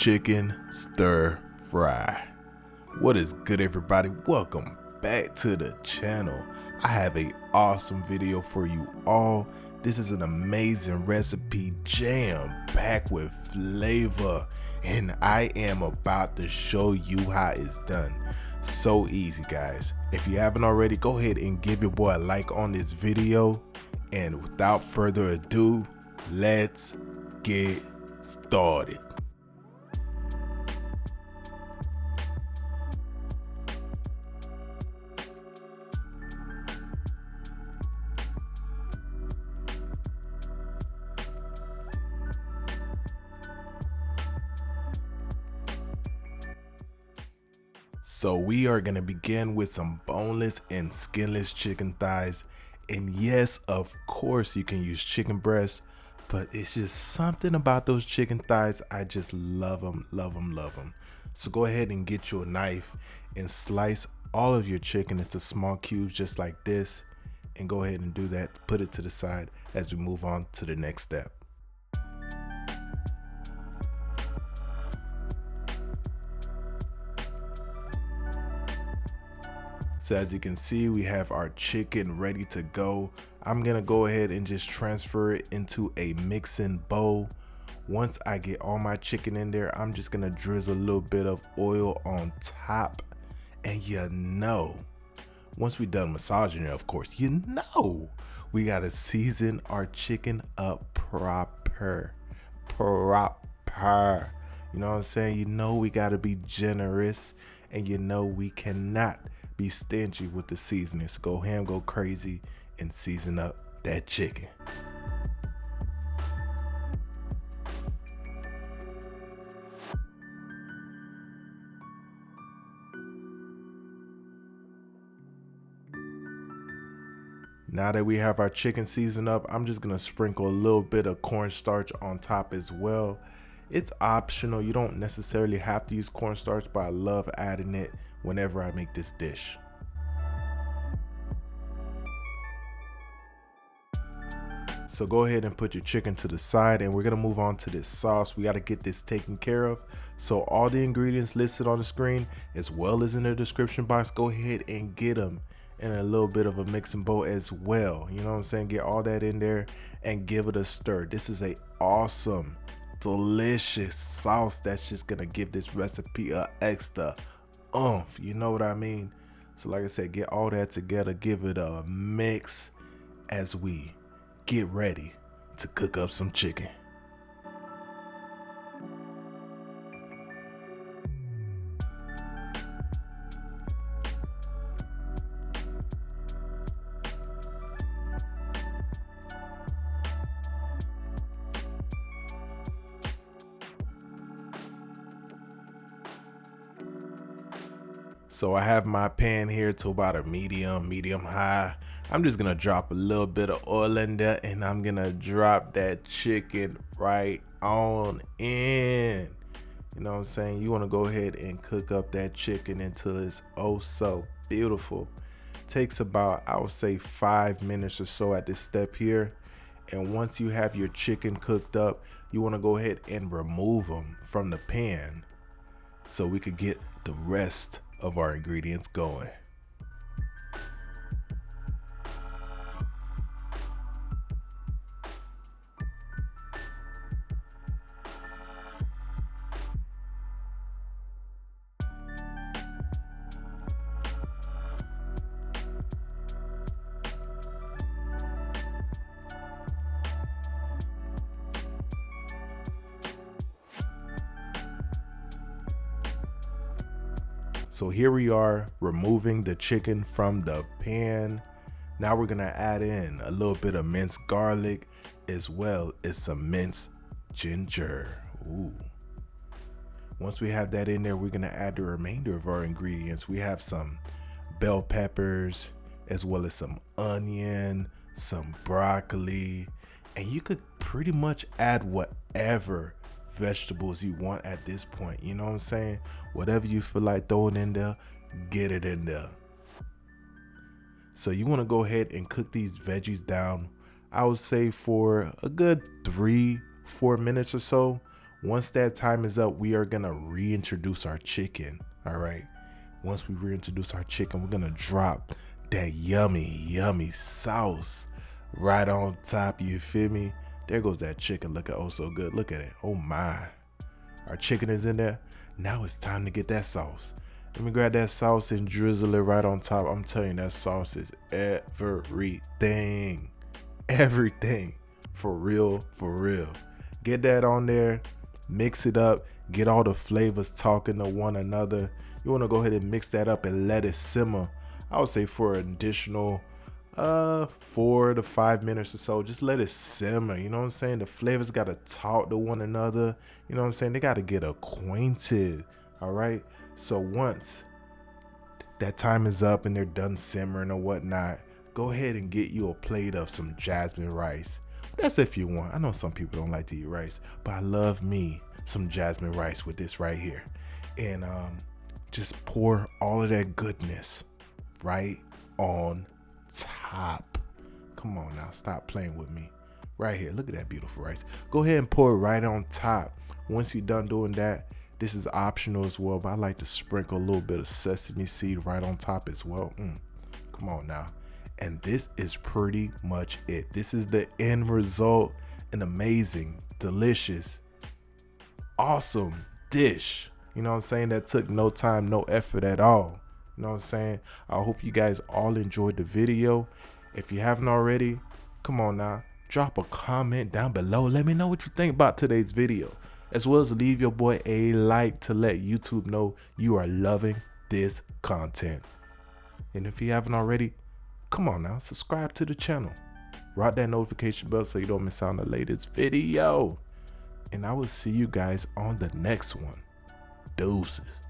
chicken stir fry. What is good, everybody? Welcome back to the channel. I have a awesome video for you all. This is an amazing recipe jam packed with flavor, and I am about to show you how it's done. So easy, guys. If you haven't already, go ahead and give your boy a like on this video, and without further ado, let's get started. So we are going to begin with some boneless and skinless chicken thighs. And yes, of course you can use chicken breast, but it's just something about those chicken thighs. I just love them, love them, love them. So go ahead and get you a knife and slice all of your chicken into small cubes just like this. And go ahead and do that. Put it to the side as we move on to the next step. So as you can see, we have our chicken ready to go. I'm gonna go ahead and just transfer it into a mixing bowl. Once I get all my chicken in there, I'm just gonna drizzle a little bit of oil on top. And once we're done massaging it, of course, we gotta season our chicken up proper. You know what I'm saying? We gotta be generous, and we cannot be stingy with the seasoning. So go ham, go crazy, and season up that chicken. Now that we have our chicken seasoned up, I'm just gonna sprinkle a little bit of cornstarch on top as well. It's optional. You don't necessarily have to use cornstarch, but I love adding it whenever I make this dish. So go ahead and put your chicken to the side, and we're gonna move on to this sauce. We gotta get this taken care of. So all the ingredients listed on the screen as well as in the description box, go ahead and get them in a little bit of a mixing bowl as well. You know what I'm saying? Get all that in there and give it a stir. This is a awesome, delicious sauce that's just gonna give this recipe a extra oomph. You know what I mean? So like I said, get all that together, give it a mix as we get ready to cook up some chicken. So I have my pan here to about a medium high. I'm just gonna drop a little bit of oil in there, and I'm gonna drop that chicken right on in. You know what I'm saying? You wanna go ahead and cook up that chicken until it's oh so beautiful. Takes about, I would say, 5 minutes or so at this step here. And once you have your chicken cooked up, you wanna go ahead and remove them from the pan so we could get the rest of our ingredients going. So here we are removing the chicken from the pan. Now we're gonna add in a little bit of minced garlic as well as some minced ginger. Ooh. Once we have that in there, we're gonna add the remainder of our ingredients. We have some bell peppers as well as some onion, some broccoli, and you could pretty much add whatever vegetables you want at this point. You know what I'm saying? Whatever you feel like throwing in there, get it in there. So you want to go ahead and cook these veggies down, I would say, for a good 3-4 minutes or so. Once that time is up, we are gonna reintroduce our chicken. All right. Once we reintroduce our chicken, we're gonna drop that yummy sauce right on top. You feel me? There goes that chicken looking oh so good. Look at it. Oh my. Our chicken is in there. Now it's time to get that sauce. Let me grab that sauce and drizzle it right on top. I'm telling you, that sauce is everything. Everything. For real, for real. Get that on there. Mix it up. Get all the flavors talking to one another. You want to go ahead and mix that up and let it simmer. I would say for an additional 4 to 5 minutes or so. Just let it simmer. You know what I'm saying? The flavors got to talk to one another. You know what I'm saying? They got to get acquainted. All right. So once that time is up and they're done simmering or whatnot, go ahead and get you a plate of some jasmine rice. That's if you want. I know some people don't like to eat rice, but I love me some jasmine rice with this right here. And just pour all of that goodness right on top. Come on now, stop playing with me. Right here, look at that beautiful rice. Go ahead and pour it right on top. Once you're done doing that, this is optional as well, but I like to sprinkle a little bit of sesame seed right on top as well. Come on now. And this is pretty much it. This is the end result. An amazing, delicious, awesome dish. You know what I'm saying? That took no time, no effort at all. You know what I'm saying? I hope you guys all enjoyed the video. If you haven't already, come on now, drop a comment down below. Let me know what you think about today's video, as well as leave your boy a like to let YouTube know you are loving this content. And if you haven't already, come on now, subscribe to the channel. Rock that notification bell so you don't miss out on the latest video. And I will see you guys on the next one. Deuces.